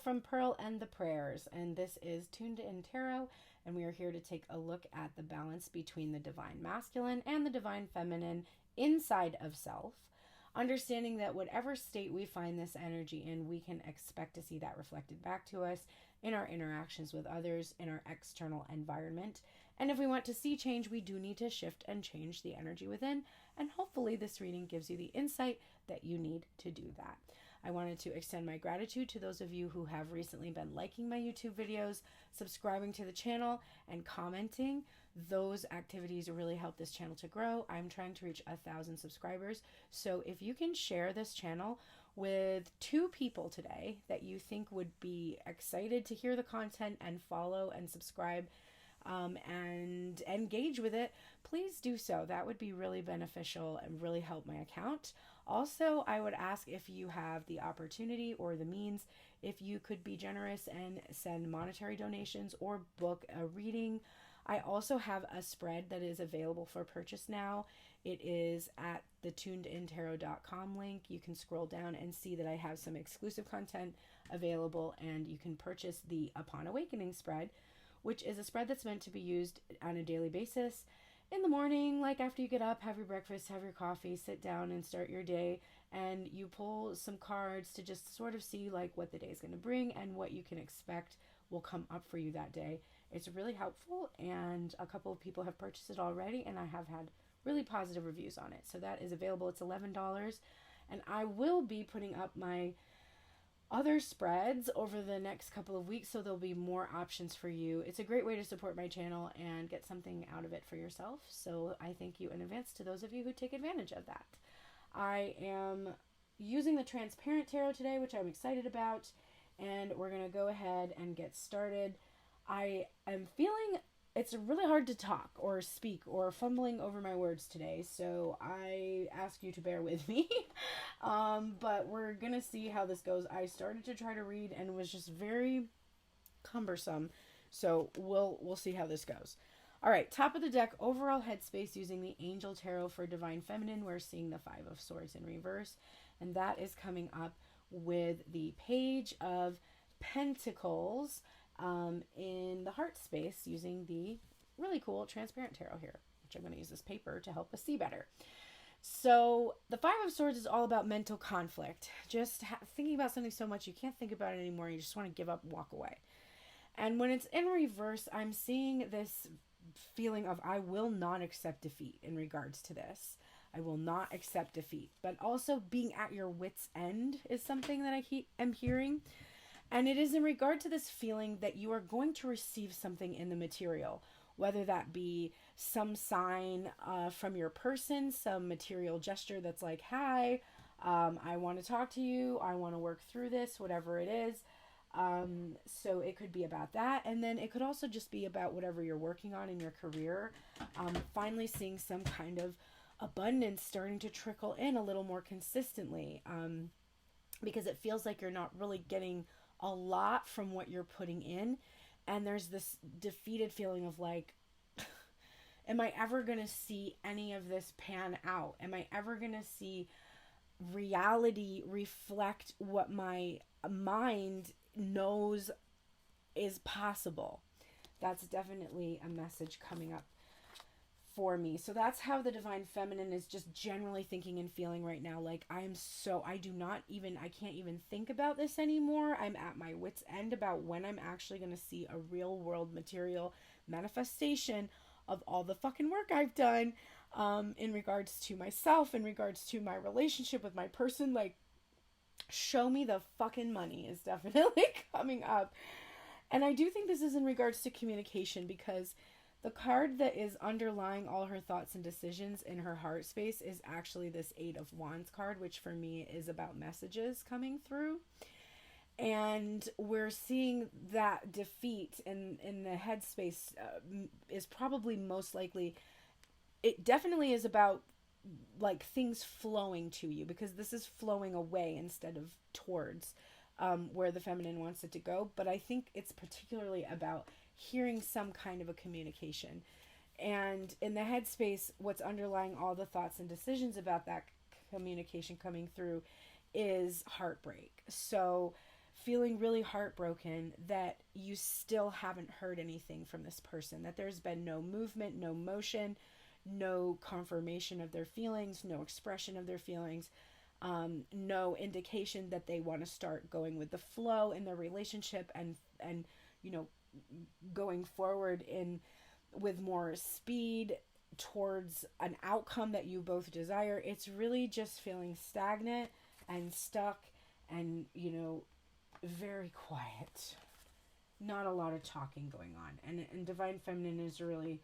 from Pearl and the Prayers, and this is Tuned In Tarot, and we are here to take a look at the balance between the divine masculine and the divine feminine inside of self, understanding that whatever state we find this energy in, we can expect to see that reflected back to us in our interactions with others, in our external environment. And if we want to see change, we do need to shift and change the energy within, and hopefully this reading gives you the insight that you need to do that. I wanted to extend my gratitude to those of you who have recently been liking my YouTube videos, subscribing to the channel, and commenting. Those activities really help this channel to grow. I'm trying to reach 1,000 subscribers. So if you can share this channel with 2 people today that you think would be excited to hear the content and follow and subscribe, and engage with it, please do so. That would be really beneficial and really help my account. Also, I would ask, if you have the opportunity or the means, if you could be generous and send monetary donations or book a reading. I also have a spread that is available for purchase now. It is at the tunedintarot.com link. You can scroll down and see that I have some exclusive content available, and you can purchase the Upon Awakening spread, which is a spread that's meant to be used on a daily basis in the morning, like after you get up, have your breakfast, have your coffee, sit down and start your day, and you pull some cards to just sort of see like what the day is going to bring and what you can expect will come up for you that day. It's really helpful, and a couple of people have purchased it already, and I have had really positive reviews on it. So that is available. It's $11, and I will be putting up my other spreads over the next couple of weeks, so there'll be more options for you. It's a great way to support my channel and get something out of it for yourself, so I thank you in advance to those of you who take advantage of that. I am using the transparent tarot today, which I'm excited about, and we're going to go ahead and get started. I am feeling it's really hard to talk or speak or fumbling over my words today, so I ask you to bear with me. But we're gonna see how this goes. I started to try to read and it was just very cumbersome, so we'll see how this goes. All right, top of the deck, overall headspace using the Angel Tarot for Divine Feminine. We're seeing the 5 of Swords in reverse, and that is coming up with the Page of Pentacles in the heart space using the really cool transparent tarot here, which I'm going to use this paper to help us see better. So the 5 of Swords is all about mental conflict, just thinking about something so much you can't think about it anymore, you just want to give up and walk away. And when it's in reverse, I'm seeing this feeling of I will not accept defeat in regards to this. I will not accept defeat, but also being at your wit's end is something that am hearing. And it is in regard to this feeling that you are going to receive something in the material, whether that be some sign from your person, some material gesture that's like, hi, I want to talk to you, I want to work through this, whatever it is. So it could be about that. And then it could also just be about whatever you're working on in your career. Finally seeing some kind of abundance starting to trickle in a little more consistently, because it feels like you're not really getting a lot from what you're putting in, and there's this defeated feeling of like, am I ever going to see any of this pan out? Am I ever going to see reality reflect what my mind knows is possible? That's definitely a message coming up for me. So that's how the Divine Feminine is just generally thinking and feeling right now. Like I can't even think about this anymore. I'm at my wit's end about when I'm actually going to see a real world material manifestation of all the fucking work I've done, in regards to myself, in regards to my relationship with my person. Like, show me the fucking money is definitely coming up. And I do think this is in regards to communication, because the card that is underlying all her thoughts and decisions in her heart space is actually this 8 of Wands card, which for me is about messages coming through. And we're seeing that defeat in the headspace is probably most likely, it definitely is about like things flowing to you, because this is flowing away instead of towards where the feminine wants it to go. But I think it's particularly about hearing some kind of a communication. And in the headspace, what's underlying all the thoughts and decisions about that communication coming through is heartbreak. So feeling really heartbroken that you still haven't heard anything from this person, that there's been no movement, no motion, no confirmation of their feelings, no expression of their feelings, no indication that they want to start going with the flow in their relationship and you know, going forward in with more speed towards an outcome that you both desire. It's really just feeling stagnant and stuck and, you know, very quiet. Not a lot of talking going on. And Divine Feminine is really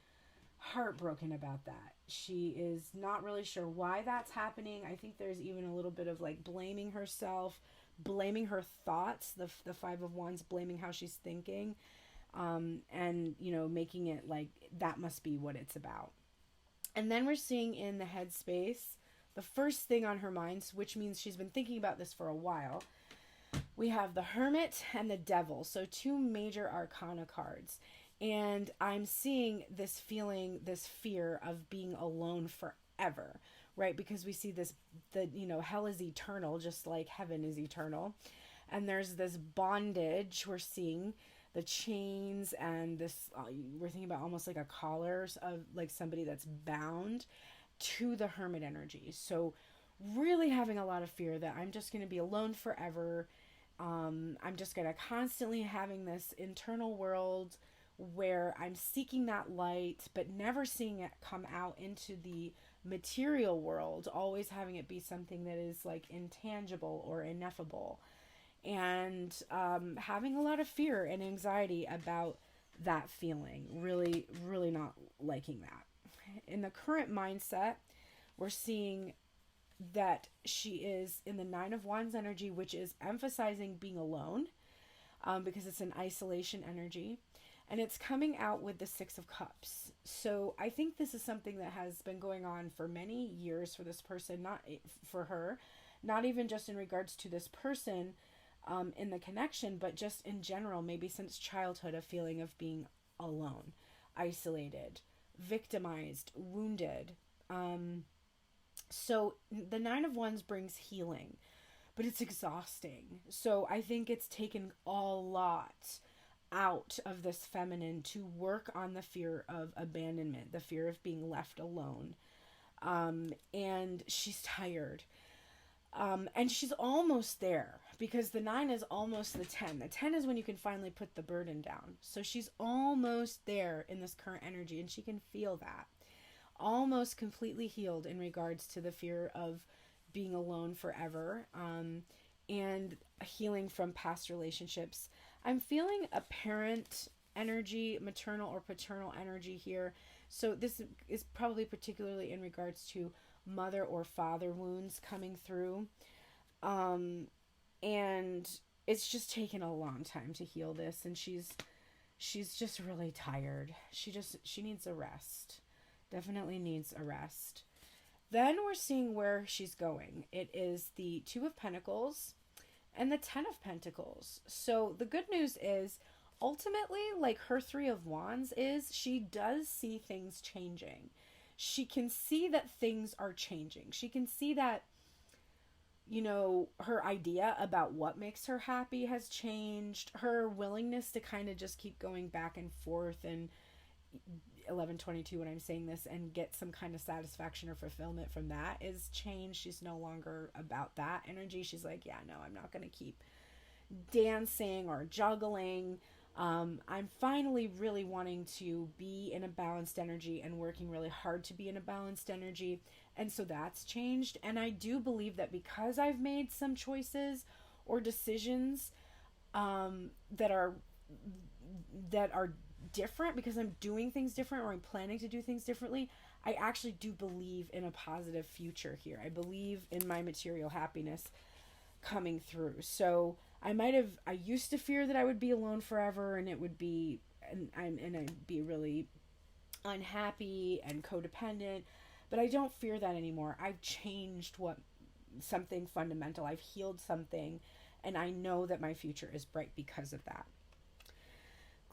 heartbroken about that. She is not really sure why that's happening. I think there's even a little bit of like blaming herself, blaming her thoughts, the Five of Wands, blaming how she's thinking, and, you know, making it like that must be what it's about. And then we're seeing in the headspace, the first thing on her mind, which means she's been thinking about this for a while, we have the Hermit and the Devil. So two major arcana cards. And I'm seeing this feeling, this fear of being alone forever, right? Because we see this, you know, hell is eternal, just like heaven is eternal. And there's this bondage. We're seeing the chains and this, we're thinking about almost like a collar of like somebody that's bound to the Hermit energy. So really having a lot of fear that I'm just going to be alone forever. I'm just going to constantly having this internal world where I'm seeking that light, but never seeing it come out into the material world, always having it be something that is like intangible or ineffable, and having a lot of fear and anxiety about that feeling, really, really not liking that. In the current mindset, we're seeing that she is in the Nine of Wands energy, which is emphasizing being alone, because it's an isolation energy. And it's coming out with the Six of Cups. So I think this is something that has been going on for many years for this person, not for her, not even just in regards to this person in the connection, but just in general, maybe since childhood, a feeling of being alone, isolated, victimized, wounded. So the Nine of Wands brings healing, but it's exhausting. So I think it's taken a lot out of this feminine to work on the fear of abandonment, the fear of being left alone. And she's tired. And she's almost there, because the 9 is almost the 10. The 10 is when you can finally put the burden down. So she's almost there in this current energy, and she can feel that. Almost completely healed in regards to the fear of being alone forever, and healing from past relationships. I'm feeling a parent energy, maternal or paternal energy here. So this is probably particularly in regards to mother or father wounds coming through. And it's just taken a long time to heal this. And she's just really tired. She needs a rest. Definitely needs a rest. Then we're seeing where she's going. It is the Two of Pentacles and the 10 of Pentacles. So the good news is, ultimately, like her Three of Wands is, she does see things changing. She can see that things are changing. She can see that, you know, her idea about what makes her happy has changed. Her willingness to kind of just keep going back and forth and 1122 when I'm saying this and get some kind of satisfaction or fulfillment from that is changed. She's no longer about that energy. She's like, yeah, no, I'm not going to keep dancing or juggling. I'm finally really wanting to be in a balanced energy and working really hard to be in a balanced energy. And so that's changed. And I do believe that because I've made some choices or decisions that are different, because I'm doing things different, or I'm planning to do things differently, I actually do believe in a positive future here. I believe in my material happiness coming through. So I used to fear that I would be alone forever, and it would be, and I'd be really unhappy and codependent, but I don't fear that anymore. I've changed something fundamental. I've healed something, and I know that my future is bright because of that.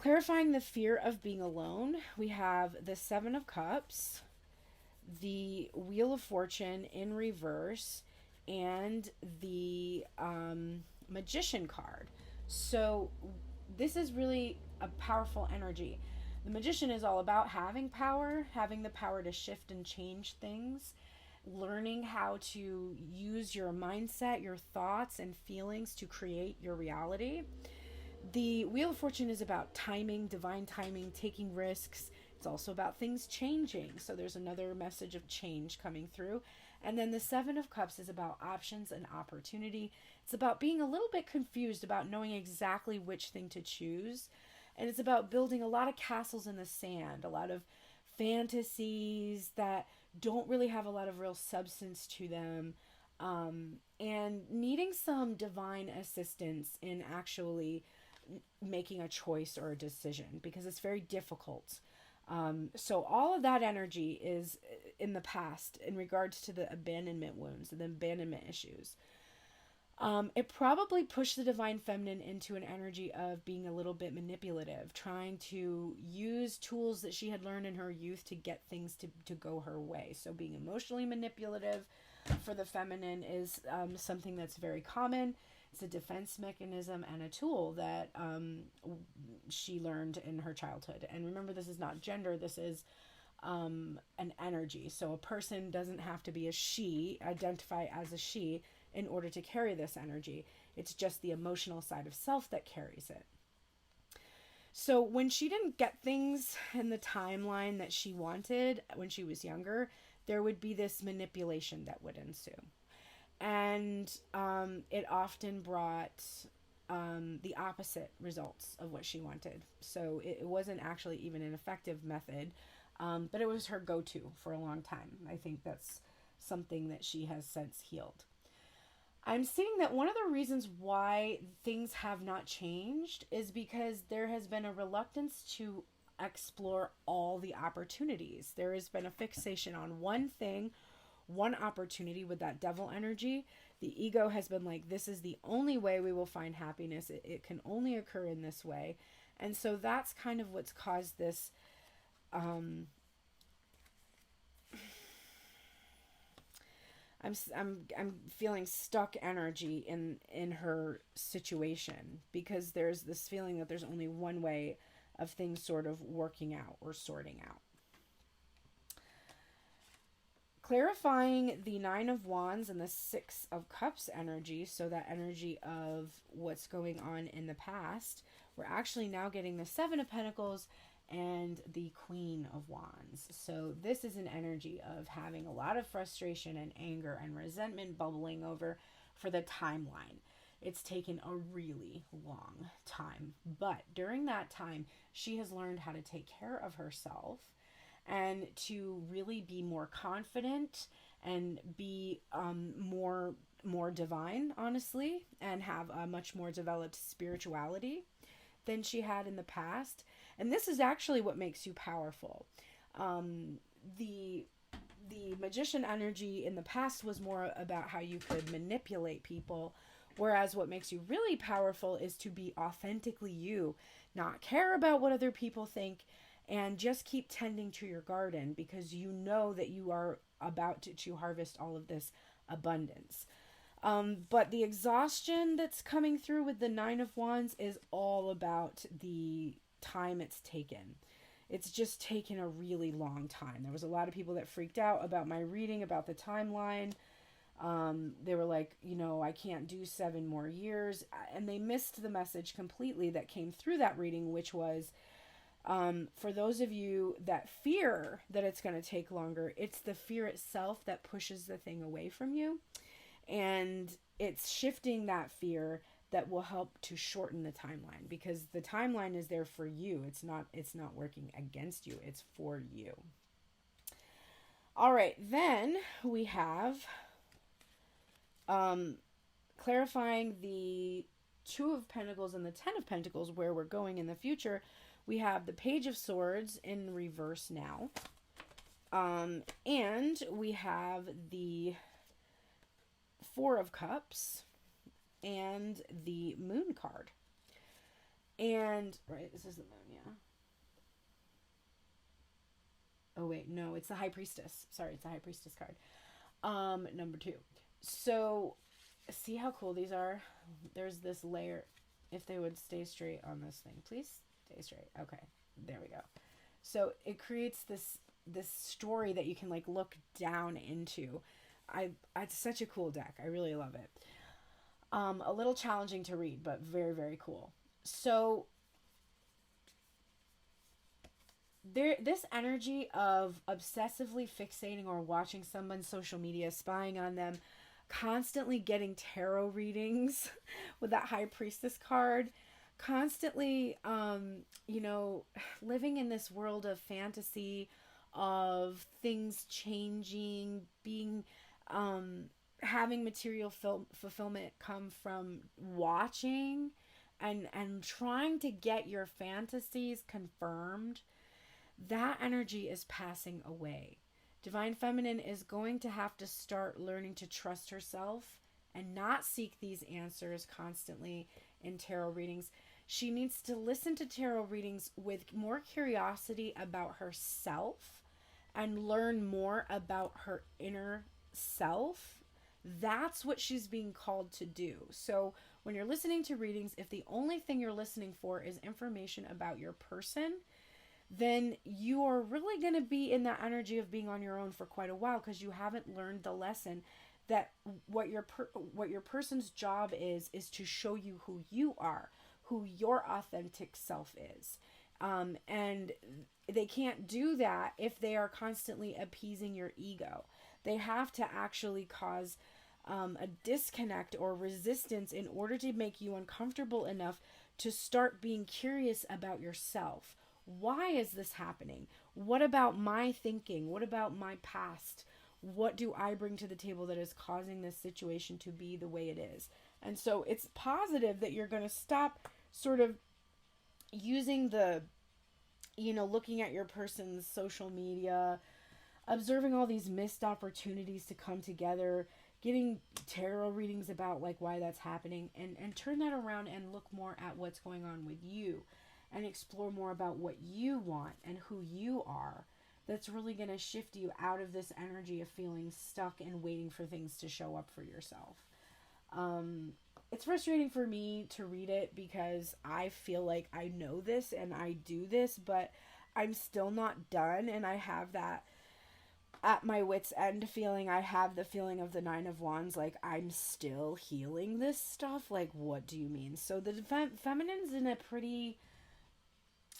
Clarifying the fear of being alone, we have the Seven of Cups, the Wheel of Fortune in reverse, and the Magician card. So this is really a powerful energy. The magician is all about having power, having the power to shift and change things, learning how to use your mindset, your thoughts, and feelings to create your reality. The Wheel of Fortune is about timing, divine timing, taking risks. It's also about things changing. So there's another message of change coming through. And then the Seven of Cups is about options and opportunity. It's about being a little bit confused about knowing exactly which thing to choose. And it's about building a lot of castles in the sand, a lot of fantasies that don't really have a lot of real substance to them, and needing some divine assistance in actually making a choice or a decision because it's very difficult. So all of that energy is in the past in regards to the abandonment wounds and the abandonment issues. It probably pushed the divine feminine into an energy of being a little bit manipulative, trying to use tools that she had learned in her youth to get things to go her way. So being emotionally manipulative for the feminine is something that's very common. It's a defense mechanism and a tool that she learned in her childhood. And remember, this is not gender, this is an energy. So a person doesn't have to be a she, identify as a she, in order to carry this energy. It's just the emotional side of self that carries it. So when she didn't get things in the timeline that she wanted when she was younger, there would be this manipulation that would ensue. And it often brought the opposite results of what she wanted. So it wasn't actually even an effective method, but it was her go-to for a long time. I think that's something that she has since healed. I'm seeing that one of the reasons why things have not changed is because there has been a reluctance to explore all the opportunities. There has been a fixation on one thing, one opportunity with that devil energy. The ego has been like, this is the only way we will find happiness. It can only occur in this way. And so that's kind of what's caused this I'm feeling stuck energy in her situation because there's this feeling that there's only one way of things sort of working out or sorting out. Clarifying the Nine of Wands and the Six of Cups energy, so that energy of what's going on in the past, we're actually now getting the Seven of Pentacles and the Queen of Wands. So this is an energy of having a lot of frustration and anger and resentment bubbling over for the timeline. It's taken a really long time, but during that time, she has learned how to take care of herself and to really be more confident and be more divine, honestly, and have a much more developed spirituality than she had in the past. And this is actually what makes you powerful. The magician energy in the past was more about how you could manipulate people, whereas what makes you really powerful is to be authentically you, not care about what other people think, and just keep tending to your garden because you know that you are about to harvest all of this abundance. But the exhaustion that's coming through with the Nine of Wands is all about the time it's taken. It's just taken a really long time. There was a lot of people that freaked out about my reading, about the timeline. They were like, I can't do 7 more years. And they missed the message completely that came through that reading, which was, for those of you that fear that it's going to take longer, it's the fear itself that pushes the thing away from you. And it's shifting that fear that will help to shorten the timeline, because the timeline is there for you. It's not working against you. It's for you. All right. Then we have clarifying the Two of Pentacles and the Ten of Pentacles, where we're going in the future. We have the Page of Swords in reverse now. And we have the Four of Cups and the Moon card. And, right, this is the Moon, yeah. Oh, wait, no, it's the High Priestess. Sorry, it's the High Priestess card. Number 2. So, see how cool these are? There's this layer. if they would stay straight on this thing. Please stay straight. Okay, there we go. So it creates this story that you can like look down into. It's such a cool deck. I really love it. A little challenging to read, but very, very cool. So this energy of obsessively fixating or watching someone's social media, spying on them, constantly getting tarot readings with that High Priestess card, constantly, living in this world of fantasy, of things changing, being, having material fulfillment come from watching and trying to get your fantasies confirmed. That energy is passing away. Divine Feminine is going to have to start learning to trust herself and not seek these answers constantly in tarot readings. She needs to listen to tarot readings with more curiosity about herself and learn more about her inner self. That's what she's being called to do. So when you're listening to readings, if the only thing you're listening for is information about your person, then you are really going to be in that energy of being on your own for quite a while, because you haven't learned the lesson that what your person's job is to show you who you are, who your authentic self is. And they can't do that if they are constantly appeasing your ego. They have to actually cause a disconnect or resistance in order to make you uncomfortable enough to start being curious about yourself. Why is this happening? What about my thinking? What about my past? What do I bring to the table that is causing this situation to be the way it is? And so it's positive that you're going to stop sort of using looking at your person's social media, observing all these missed opportunities to come together, getting tarot readings about like why that's happening, and turn that around and look more at what's going on with you and explore more about what you want and who you are. That's really going to shift you out of this energy of feeling stuck and waiting for things to show up for yourself. It's frustrating for me to read it because I feel like I know this and I do this, but I'm still not done, and I have that at my wit's end feeling. I have the feeling of the Nine of Wands, like I'm still healing this stuff. Like, what do you mean? So the feminine's in a pretty...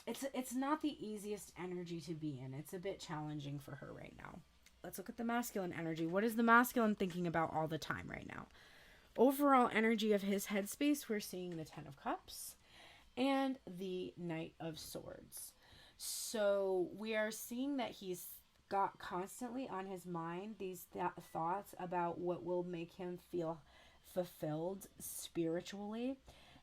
It's not the easiest energy to be in. It's a bit challenging for her right now. Let's look at the masculine energy. What is the masculine thinking about all the time right now? Overall energy of his headspace, we're seeing the Ten of Cups and the Knight of Swords. So we are seeing that he's got constantly on his mind these thoughts about what will make him feel fulfilled spiritually.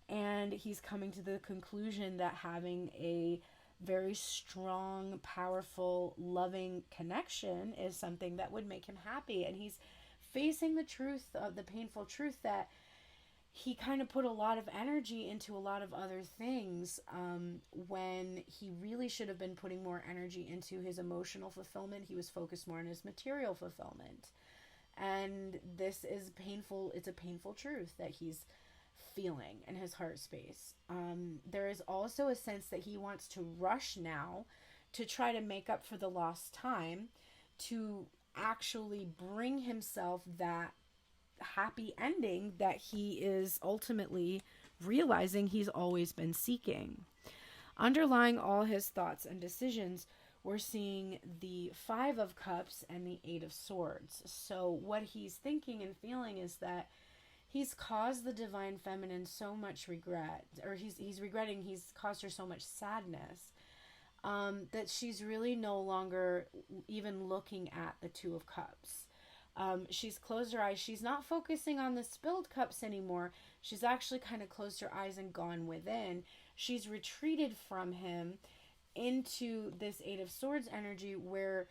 And he's coming to the conclusion that having a very strong, powerful, loving connection is something that would make him happy. And he's facing the truth, the painful truth, that he kind of put a lot of energy into a lot of other things when he really should have been putting more energy into his emotional fulfillment. He was focused more on his material fulfillment. And this is painful. It's a painful truth that he's feeling in his heart space. There is also a sense that he wants to rush now to try to make up for the lost time, to actually bring himself that happy ending that he is ultimately realizing he's always been seeking. Underlying all his thoughts and decisions, we're seeing the Five of Cups and the Eight of Swords. So what he's thinking and feeling is that he's caused the Divine Feminine so much regret, or he's regretting he's caused her so much sadness, that she's really no longer even looking at the Two of Cups. She's closed her eyes. She's not focusing on the spilled cups anymore. She's actually kind of closed her eyes and gone within. She's retreated from him into this Eight of Swords energy, where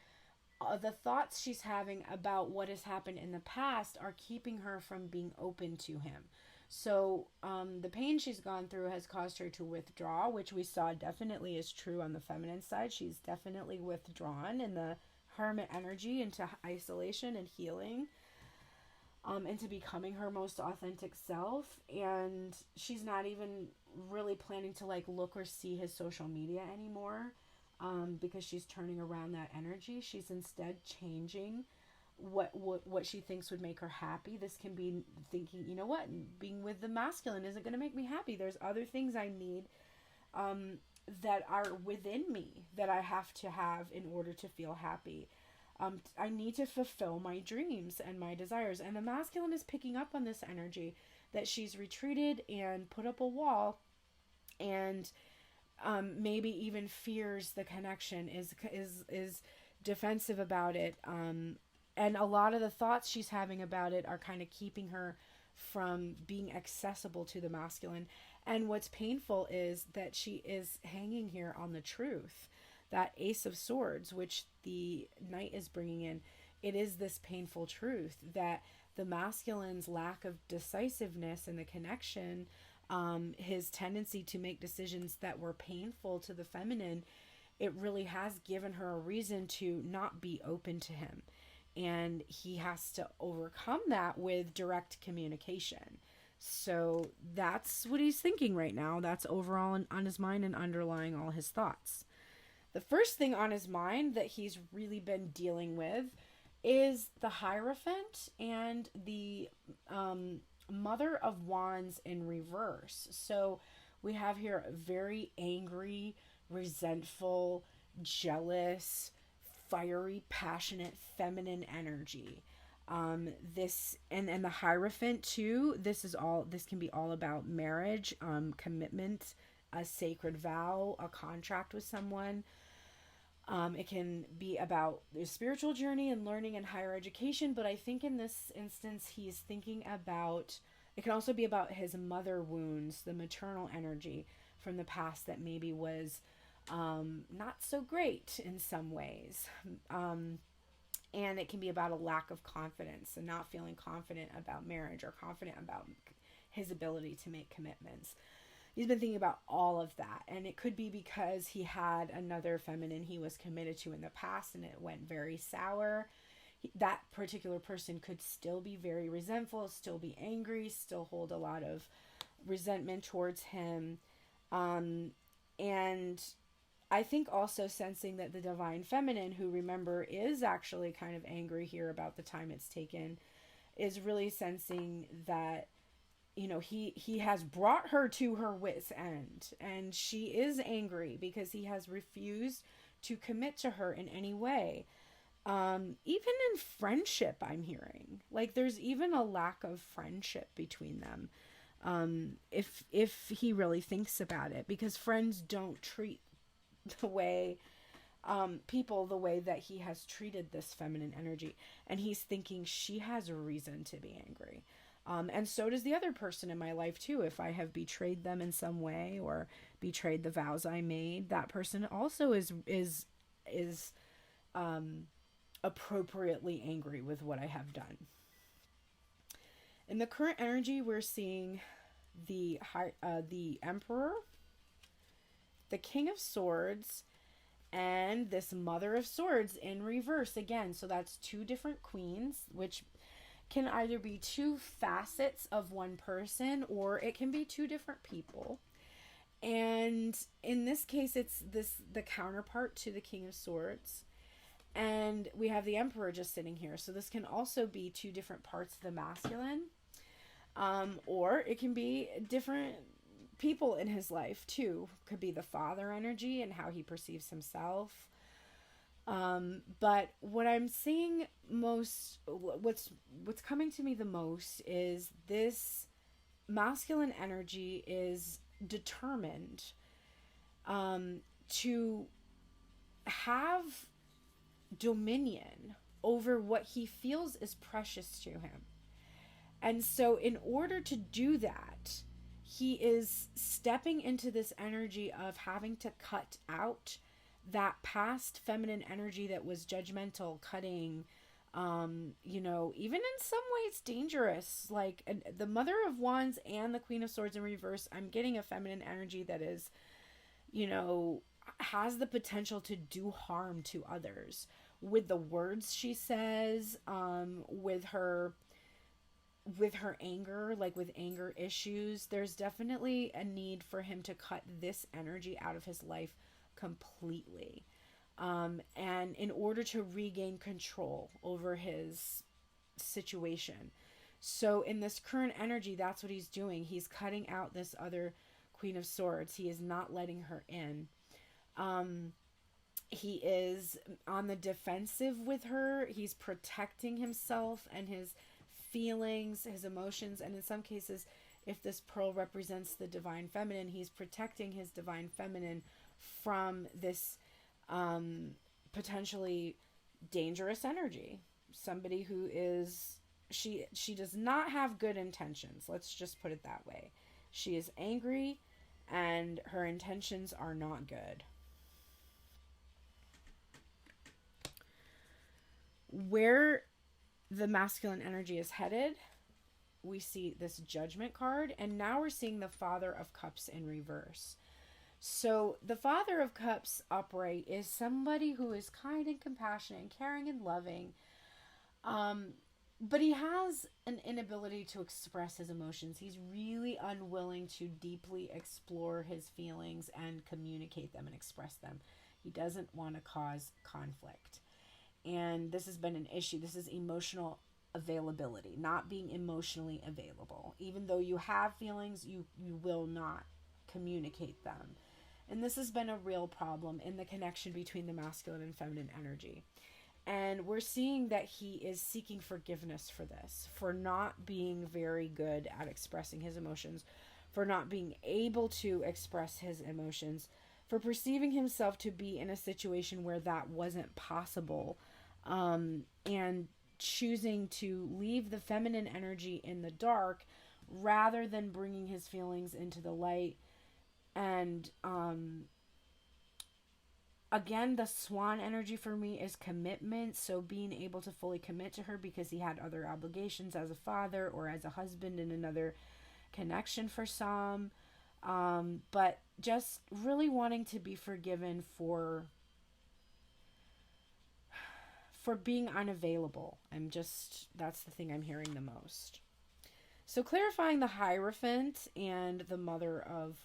the thoughts she's having about what has happened in the past are keeping her from being open to him. So the pain she's gone through has caused her to withdraw, which we saw definitely is true on the feminine side. She's definitely withdrawn in the hermit energy into isolation and healing, into becoming her most authentic self. And she's not even really planning to like look or see his social media anymore, because she's turning around that energy. She's instead changing what she thinks would make her happy. This can be thinking, you know what, being with the masculine isn't going to make me happy. There's other things I need, that are within me that I have to have in order to feel happy. I need to fulfill my dreams and my desires. And the masculine is picking up on this energy, that she's retreated and put up a wall, and maybe even fears the connection, is defensive about it. And a lot of the thoughts she's having about it are kind of keeping her from being accessible to the masculine. And what's painful is that she is hanging here on the truth. That Ace of Swords, which the Knight is bringing in, it is this painful truth that the masculine's lack of decisiveness in the connection, his tendency to make decisions that were painful to the feminine, it really has given her a reason to not be open to him. And he has to overcome that with direct communication. So that's what he's thinking right now. That's overall on his mind and underlying all his thoughts. The first thing on his mind that he's really been dealing with is the Hierophant and the Mother of Wands in reverse. So we have here a very angry, resentful, jealous, fiery, passionate, feminine energy. This and the Hierophant too. This can be all about marriage, commitment, a sacred vow, a contract with someone. It can be about the spiritual journey and learning and higher education, but I think in this instance he's thinking about, it can also be about his mother wounds, the maternal energy from the past that maybe was not so great in some ways. And it can be about a lack of confidence and not feeling confident about marriage or confident about his ability to make commitments. He's been thinking about all of that. And it could be because he had another feminine he was committed to in the past and it went very sour. That particular person could still be very resentful, still be angry, still hold a lot of resentment towards him. And I think also sensing that the divine feminine, who remember is actually kind of angry here about the time it's taken, is really sensing that, you know, he has brought her to her wit's end, and she is angry because he has refused to commit to her in any way. Even in friendship, I'm hearing like there's even a lack of friendship between them. If he really thinks about it, because friends don't treat the way people the way that he has treated this feminine energy, and he's thinking she has a reason to be angry, and so does the other person in my life too. If I have betrayed them in some way or betrayed the vows I made, that person also is appropriately angry with what I have done. In the current energy, we're seeing the Emperor, the King of Swords, and this Mother of Swords in reverse again. So that's two different queens, which can either be two facets of one person or it can be two different people. And in this case, it's the counterpart to the King of Swords. And we have the Emperor just sitting here. So this can also be two different parts of the masculine. Or it can be different people in his life too. Could be the father energy and how he perceives himself. But what I'm seeing most, what's coming to me the most is this masculine energy is determined to have dominion over what he feels is precious to him. And so in order to do that, he is stepping into this energy of having to cut out that past feminine energy that was judgmental, cutting, even in some ways dangerous. Like the Mother of Wands and the Queen of Swords in reverse, I'm getting a feminine energy that is, has the potential to do harm to others with the words she says, with her with her anger, like with anger issues, there's definitely a need for him to cut this energy out of his life completely. And in order to regain control over his situation. So in this current energy, that's what he's doing. He's cutting out this other Queen of Swords. He is not letting her in. Um, he is on the defensive with her. He's protecting himself and his feelings, his emotions, and in some cases, if this pearl represents the divine feminine, he's protecting his divine feminine from this potentially dangerous energy. Somebody who is she does not have good intentions. Let's just put it that way. She is angry and her intentions are not good. Where the masculine energy is headed, we see this Judgment card, and now we're seeing the Father of Cups in reverse. So the Father of Cups upright is somebody who is kind and compassionate and caring and loving, but he has an inability to express his emotions. He's really unwilling to deeply explore his feelings and communicate them and express them. He doesn't want to cause conflict. And this has been an issue. This is emotional availability, not being emotionally available. Even though you have feelings, you will not communicate them. And this has been a real problem in the connection between the masculine and feminine energy. And we're seeing that he is seeking forgiveness for this, for not being very good at expressing his emotions, for not being able to express his emotions, for perceiving himself to be in a situation where that wasn't possible, and choosing to leave the feminine energy in the dark rather than bringing his feelings into the light. And again, the swan energy for me is commitment. So being able to fully commit to her because he had other obligations as a father or as a husband in another connection for some. But just really wanting to be forgiven for being unavailable. That's the thing I'm hearing the most. So clarifying the Hierophant and the Mother of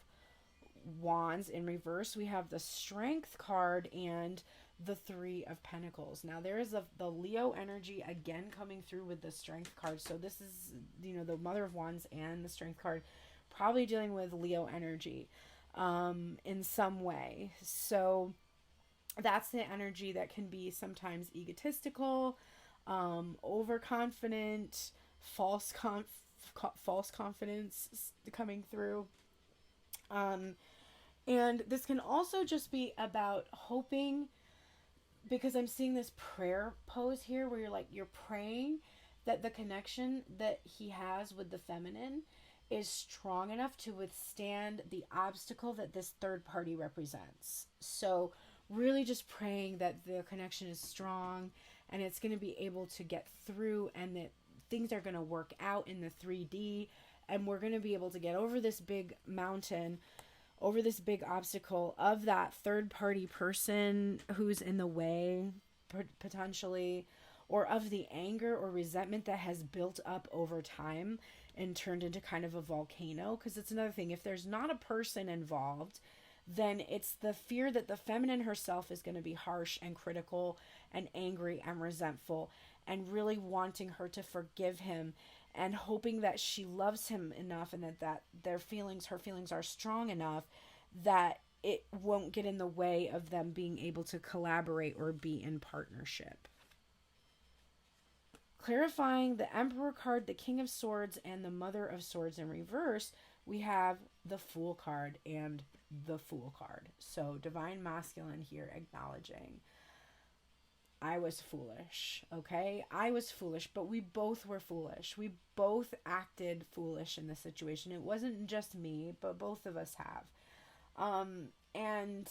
Wands in reverse, we have the Strength card and the Three of Pentacles. Now there is the Leo energy again coming through with the Strength card. So this is, the Mother of Wands and the Strength card probably dealing with Leo energy in some way. So that's the energy that can be sometimes egotistical, overconfident, false confidence coming through. And this can also just be about hoping, because I'm seeing this prayer pose here where you're praying that the connection that he has with the feminine is strong enough to withstand the obstacle that this third party represents. So really just praying that the connection is strong and it's going to be able to get through, and that things are going to work out in the 3D, and we're going to be able to get over this big mountain, over this big obstacle of that third party person who's in the way potentially, or of the anger or resentment that has built up over time and turned into kind of a volcano. Because it's another thing, if there's not a person involved, then it's the fear that the feminine herself is going to be harsh and critical and angry and resentful, and really wanting her to forgive him and hoping that she loves him enough, and that her feelings are strong enough that it won't get in the way of them being able to collaborate or be in partnership. Clarifying the Emperor card, the King of Swords, and the Mother of Swords in reverse, we have the Fool card and the Fool card. So divine masculine here acknowledging, I was foolish, okay? I was foolish, but we both were foolish. We both acted foolish in this situation. It wasn't just me, but both of us have. And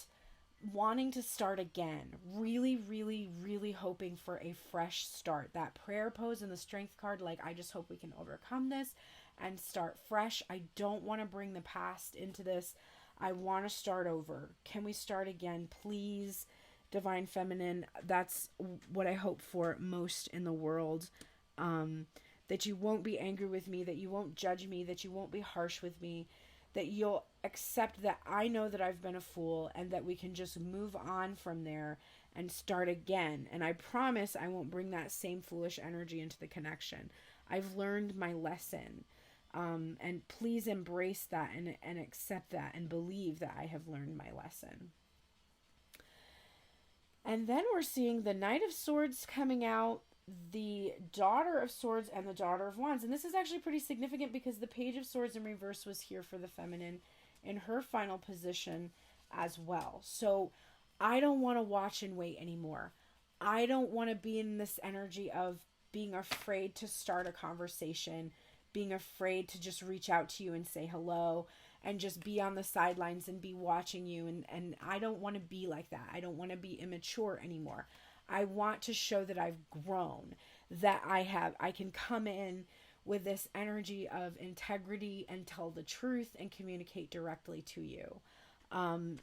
wanting to start again, really, really, really hoping for a fresh start. That prayer pose in the Strength card, I just hope we can overcome this and start fresh. I don't want to bring the past into this. I want to start over. Can we start again, please? Divine feminine, that's what I hope for most in the world. that you won't be angry with me, that you won't judge me, that you won't be harsh with me, that you'll accept that I know that I've been a fool and that we can just move on from there and start again. And I promise I won't bring that same foolish energy into the connection. I've learned my lesson. And please embrace that and accept that and believe that I have learned my lesson. And then we're seeing the Knight of Swords coming out, the Daughter of Swords, and the Daughter of Wands. And this is actually pretty significant because the Page of Swords in reverse was here for the feminine in her final position as well. So I don't want to watch and wait anymore. I don't want to be in this energy of being afraid to start a conversation, being afraid to just reach out to you and say hello and just be on the sidelines and be watching you. And I don't want to be like that. I don't want to be immature anymore. I want to show that I've grown, that I can come in with this energy of integrity and tell the truth and communicate directly to you.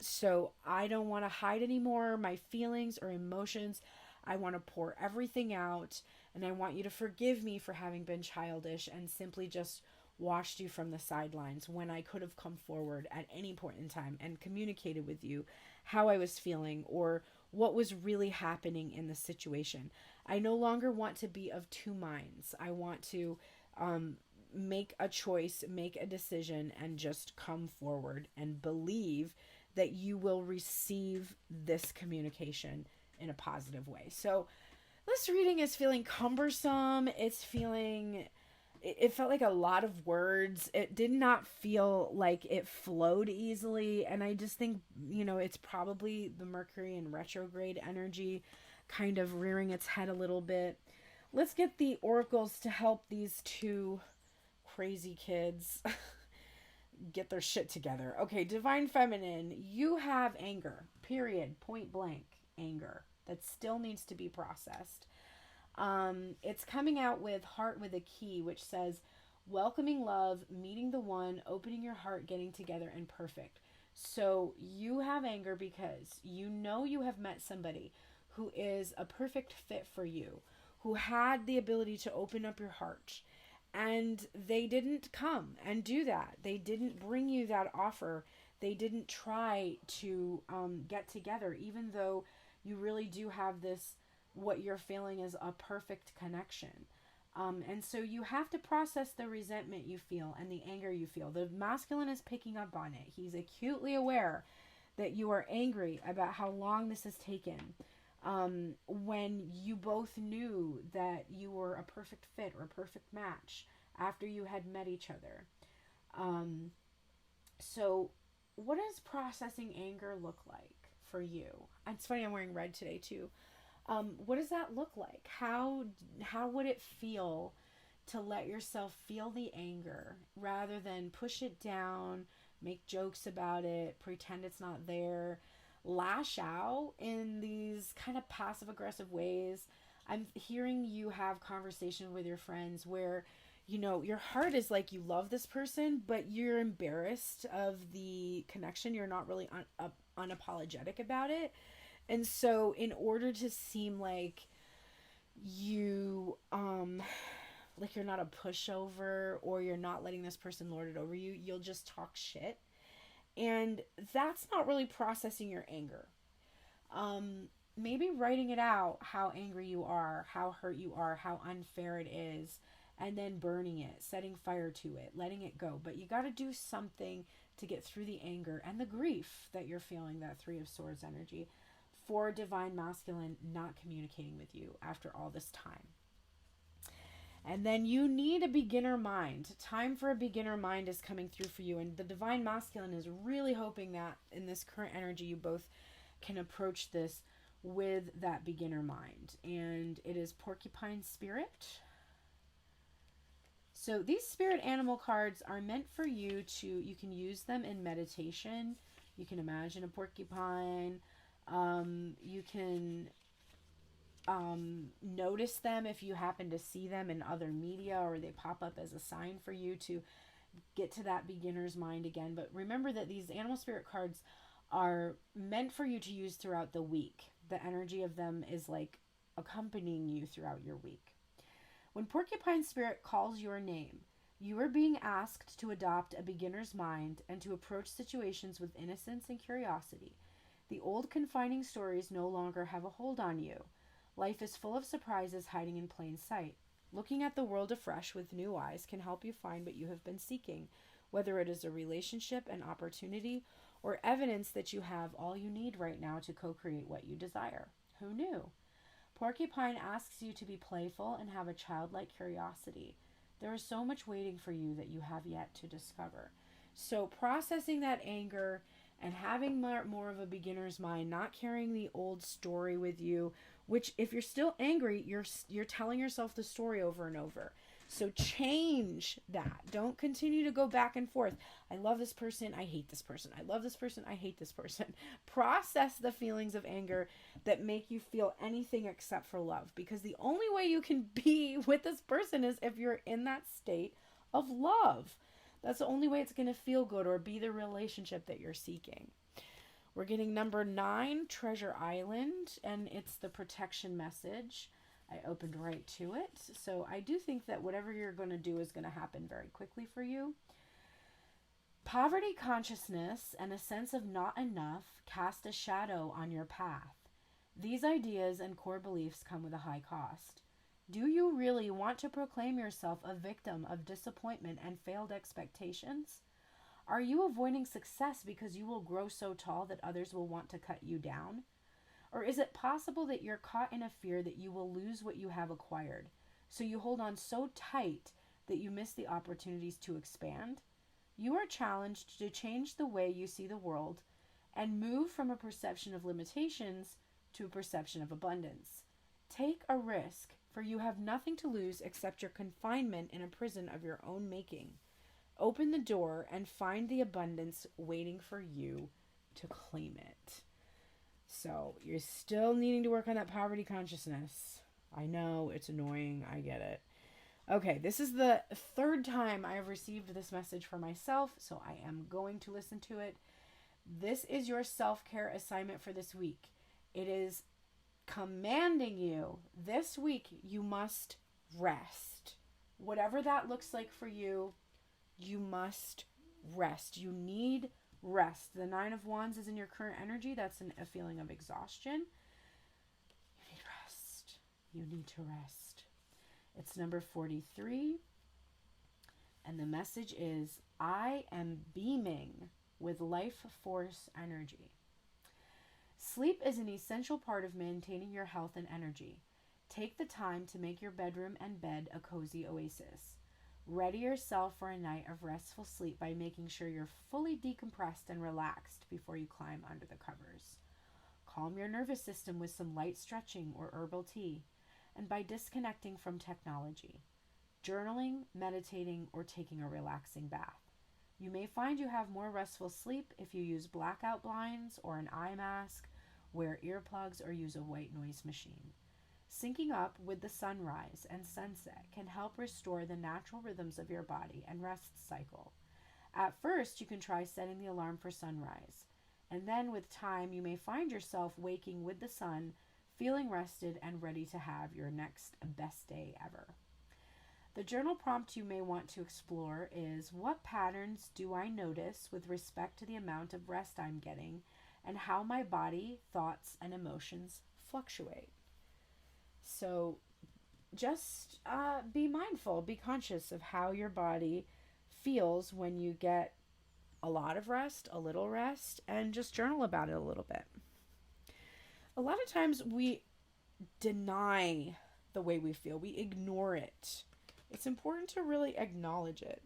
So I don't want to hide anymore my feelings or emotions. I want to pour everything out, and I want you to forgive me for having been childish and simply just watched you from the sidelines when I could have come forward at any point in time and communicated with you how I was feeling or what was really happening in the situation. I no longer want to be of two minds. I want to make a choice, make a decision, and just come forward and believe that you will receive this communication in a positive way. So this reading is feeling cumbersome. It felt like a lot of words. It did not feel like it flowed easily. And I just think, it's probably the Mercury in retrograde energy kind of rearing its head a little bit. Let's get the oracles to help these two crazy kids get their shit together. Okay, Divine Feminine, you have anger, period, point blank anger that still needs to be processed. It's coming out with Heart with a Key, which says welcoming love, meeting the one, opening your heart, getting together, and perfect. So you have anger because you have met somebody who is a perfect fit for you, who had the ability to open up your heart, and they didn't come and do that. They didn't bring you that offer. They didn't try to get together, even though you really do have this, what you're feeling is a perfect connection. And so you have to process the resentment you feel and the anger you feel. The masculine is picking up on it. He's acutely aware that you are angry about how long this has taken. When you both knew that you were a perfect fit or a perfect match after you had met each other. So what does processing anger look like for you? It's funny, I'm wearing red today too. What does that look like? How would it feel to let yourself feel the anger rather than push it down, make jokes about it, pretend it's not there, lash out in these kind of passive aggressive ways? I'm hearing you have conversation with your friends where, your heart is like you love this person, but you're embarrassed of the connection. You're not really unapologetic about it. And so in order to seem like you, like you're not a pushover or you're not letting this person lord it over you, you'll just talk shit. And that's not really processing your anger. Maybe writing it out, how angry you are, how hurt you are, how unfair it is, and then burning it, setting fire to it, letting it go. But you got to do something to get through the anger and the grief that you're feeling, that Three of Swords energy, for Divine Masculine not communicating with you after all this time. And then you need a beginner mind. Time for a beginner mind is coming through for you. And the Divine Masculine is really hoping that in this current energy, you both can approach this with that beginner mind. And it is Porcupine Spirit. So these spirit animal cards are meant for you you can use them in meditation. You can imagine a porcupine. You can notice them if you happen to see them in other media or they pop up as a sign for you to get to that beginner's mind again. But remember that these animal spirit cards are meant for you to use throughout the week. The energy of them is like accompanying you throughout your week. When porcupine spirit calls your name, you are being asked to adopt a beginner's mind and to approach situations with innocence and curiosity. The old confining stories no longer have a hold on you. Life is full of surprises hiding in plain sight. Looking at the world afresh with new eyes can help you find what you have been seeking, whether it is a relationship, an opportunity, or evidence that you have all you need right now to co-create what you desire. Who knew? Porcupine asks you to be playful and have a childlike curiosity. There is so much waiting for you that you have yet to discover. So processing that anger and having more of a beginner's mind, not carrying the old story with you, which if you're still angry, you're telling yourself the story over and over. So change that. Don't continue to go back and forth. I love this person. I hate this person. I love this person. I hate this person. Process the feelings of anger that make you feel anything except for love. Because the only way you can be with this person is if you're in that state of love. That's the only way it's going to feel good or be the relationship that you're seeking. We're getting number 9, Treasure Island, and it's the protection message. I opened right to it. So I do think that whatever you're going to do is going to happen very quickly for you. Poverty consciousness and a sense of not enough cast a shadow on your path. These ideas and core beliefs come with a high cost. Do you really want to proclaim yourself a victim of disappointment and failed expectations? Are you avoiding success because you will grow so tall that others will want to cut you down? Or is it possible that you're caught in a fear that you will lose what you have acquired, so you hold on so tight that you miss the opportunities to expand? You are challenged to change the way you see the world and move from a perception of limitations to a perception of abundance. Take a risk, for you have nothing to lose except your confinement in a prison of your own making. Open the door and find the abundance waiting for you to claim it. So you're still needing to work on that poverty consciousness. I know, it's annoying. I get it. Okay, this is the 3rd time I have received this message for myself, so I am going to listen to it. This is your self-care assignment for this week. It is commanding you, this week you must rest. Whatever that looks like for you, you must rest. You need rest. The 9 of Wands is in your current energy. That's a feeling of exhaustion. You need rest. You need to rest. It's number 43. And the message is, I am beaming with life force energy. Sleep is an essential part of maintaining your health and energy. Take the time to make your bedroom and bed a cozy oasis. Ready yourself for a night of restful sleep by making sure you're fully decompressed and relaxed before you climb under the covers. Calm your nervous system with some light stretching or herbal tea, and by disconnecting from technology, journaling, meditating, or taking a relaxing bath. You may find you have more restful sleep if you use blackout blinds or an eye mask, wear earplugs, or use a white noise machine. Syncing up with the sunrise and sunset can help restore the natural rhythms of your body and rest cycle. At first, you can try setting the alarm for sunrise, and then with time, you may find yourself waking with the sun, feeling rested and ready to have your next best day ever. The journal prompt you may want to explore is, what patterns do I notice with respect to the amount of rest I'm getting and how my body, thoughts, and emotions fluctuate? So just be mindful, be conscious of how your body feels when you get a lot of rest, a little rest, and just journal about it a little bit. A lot of times we deny the way we feel. We ignore it. It's important to really acknowledge it.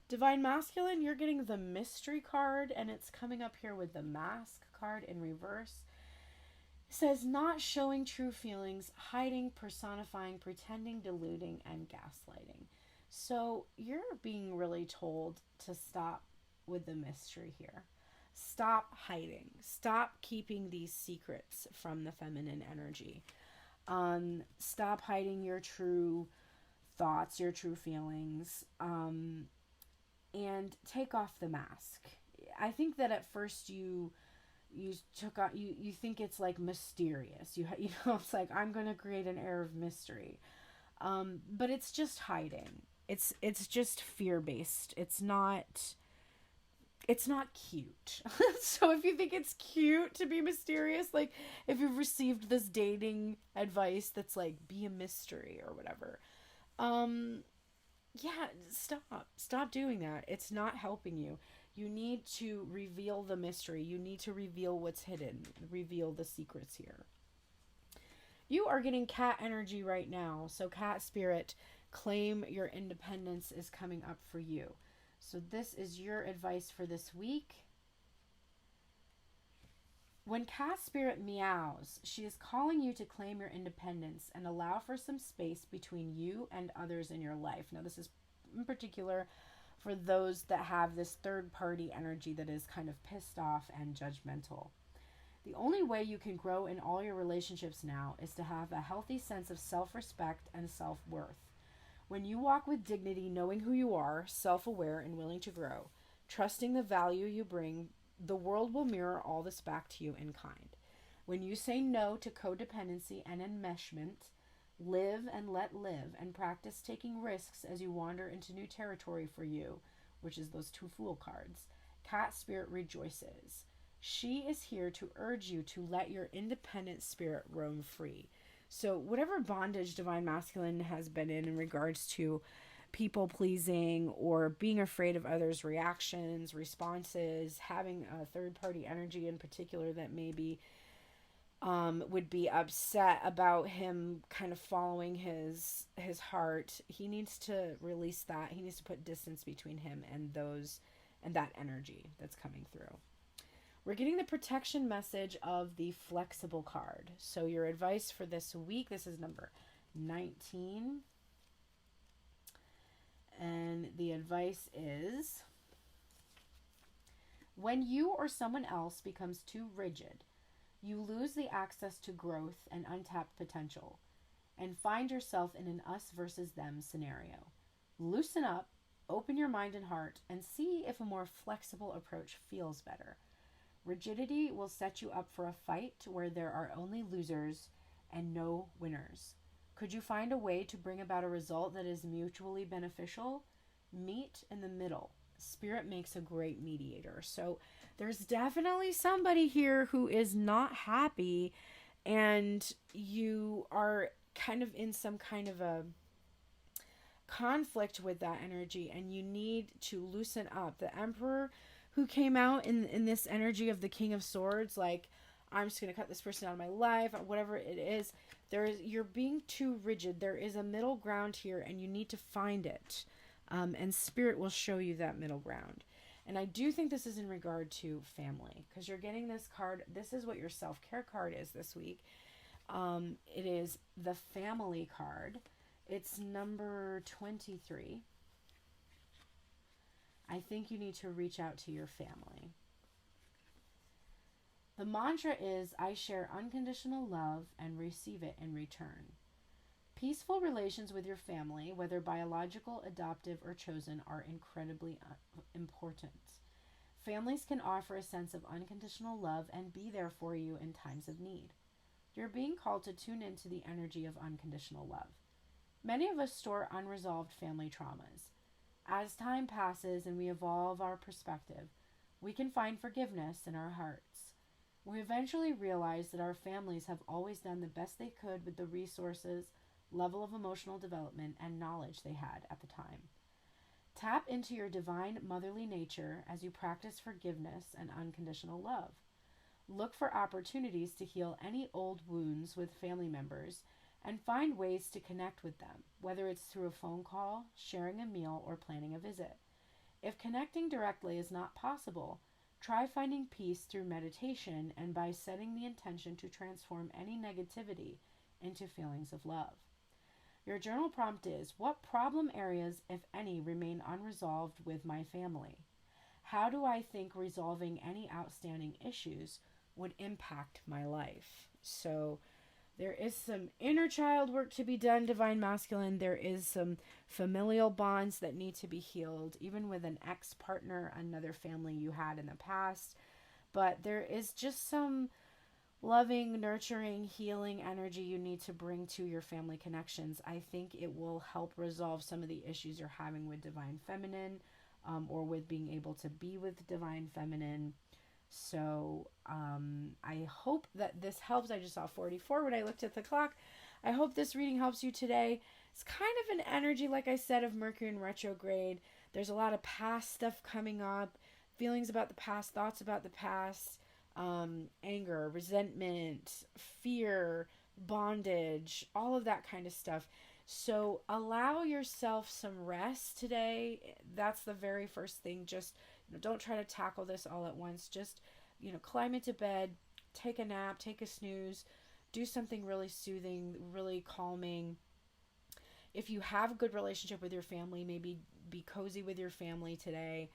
Divine Masculine, you're getting the mystery card, and it's coming up here with the mask card in reverse. It says, not showing true feelings, hiding, personifying, pretending, deluding, and gaslighting. So you're being really told to stop with the mystery here. Stop hiding. Stop keeping these secrets from the feminine energy. Stop hiding your true thoughts, your true feelings, and take off the mask. I think that at first you took out, you think it's like mysterious. You know, it's like, I'm going to create an air of mystery. But it's just hiding. It's just fear-based. It's not cute. So if you think it's cute to be mysterious, like if you've received this dating advice that's like be a mystery or whatever, um yeah, stop doing that. It's not helping you. You need to reveal the mystery. You need to reveal what's hidden, reveal the secrets here. You are getting cat energy right now. So cat spirit, claim your independence is coming up for you. So this is your advice for this week. When cat spirit meows, she is calling you to claim your independence and allow for some space between you and others in your life. Now, this is in particular for those that have this third party energy that is kind of pissed off and judgmental. The only way you can grow in all your relationships now is to have a healthy sense of self-respect and self-worth. When you walk with dignity, knowing who you are, self-aware and willing to grow, trusting the value you bring, the world will mirror all this back to you in kind. When you say no to codependency and enmeshment, live and let live, and practice taking risks as you wander into new territory for you, which is those two Fool cards, Cat Spirit rejoices. She is here to urge you to let your independent spirit roam free. So whatever bondage Divine Masculine has been in regards to people pleasing or being afraid of others' reactions, responses, having a third party energy in particular that maybe would be upset about him kind of following his heart, he needs to release that. He needs to put distance between him and that energy that's coming through. We're getting the protection message of the flexible card. So your advice for this week, this is number 19. And the advice is, when you or someone else becomes too rigid, you lose the access to growth and untapped potential and find yourself in an us versus them scenario. Loosen up, open your mind and heart, and see if a more flexible approach feels better. Rigidity will set you up for a fight where there are only losers and no winners. Could you find a way to bring about a result that is mutually beneficial? Meet in the middle. Spirit makes a great mediator. So there's definitely somebody here who is not happy, and you are kind of in some kind of a conflict with that energy, and you need to loosen up. The Emperor, who came out in this energy of the King of Swords, like, I'm just going to cut this person out of my life, or whatever it is, you're being too rigid. There is a middle ground here, and you need to find it. And Spirit will show you that middle ground. And I do think this is in regard to family, because you're getting this card. This is what your self-care card is this week. It is the family card. It's number 23. I think you need to reach out to your family. The mantra is, I share unconditional love and receive it in return. Peaceful relations with your family, whether biological, adoptive, or chosen, are incredibly important. Families can offer a sense of unconditional love and be there for you in times of need. You're being called to tune into the energy of unconditional love. Many of us store unresolved family traumas. As time passes and we evolve our perspective, we can find forgiveness in our hearts. We eventually realize that our families have always done the best they could with the resources, level of emotional development, and knowledge they had at the time. Tap into your divine motherly nature as you practice forgiveness and unconditional love. Look for opportunities to heal any old wounds with family members and find ways to connect with them, whether it's through a phone call, sharing a meal, or planning a visit. If connecting directly is not possible, try finding peace through meditation and by setting the intention to transform any negativity into feelings of love. Your journal prompt is, what problem areas, if any, remain unresolved with my family? How do I think resolving any outstanding issues would impact my life? So there is some inner child work to be done, Divine Masculine. There is some familial bonds that need to be healed, even with an ex-partner, another family you had in the past. But there is just some loving, nurturing, healing energy you need to bring to your family connections. I think it will help resolve some of the issues you're having with divine feminine, or with being able to be with divine feminine. So I hope that this helps. I just saw 44 when I looked at the clock. I hope this reading helps you today. It's kind of an energy, like I said, of Mercury in retrograde. There's a lot of past stuff coming up, feelings about the past, thoughts about the past, anger, resentment, fear, bondage, all of that kind of stuff. So allow yourself some rest today. That's the very first thing. Just, don't try to tackle this all at once. Just, climb into bed, take a nap, take a snooze, do something really soothing, really calming. If you have a good relationship with your family, maybe be cozy with your family today.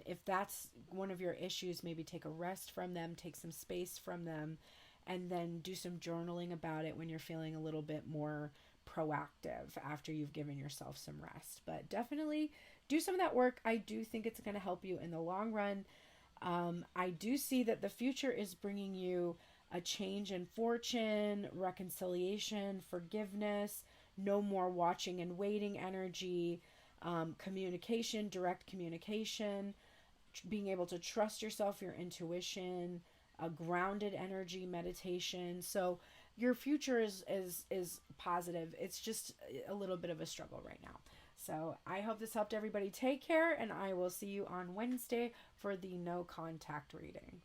If that's one of your issues, maybe take a rest from them, take some space from them, and then do some journaling about it when you're feeling a little bit more proactive after you've given yourself some rest. But definitely do some of that work. I do think it's going to help you in the long run. I do see that the future is bringing you a change in fortune, reconciliation, forgiveness, no more watching and waiting energy, communication, direct communication, being able to trust yourself, your intuition, a grounded energy, meditation. So your future is positive. It's just a little bit of a struggle right now. So I hope this helped everybody. Take care, and I will see you on Wednesday for the no contact reading.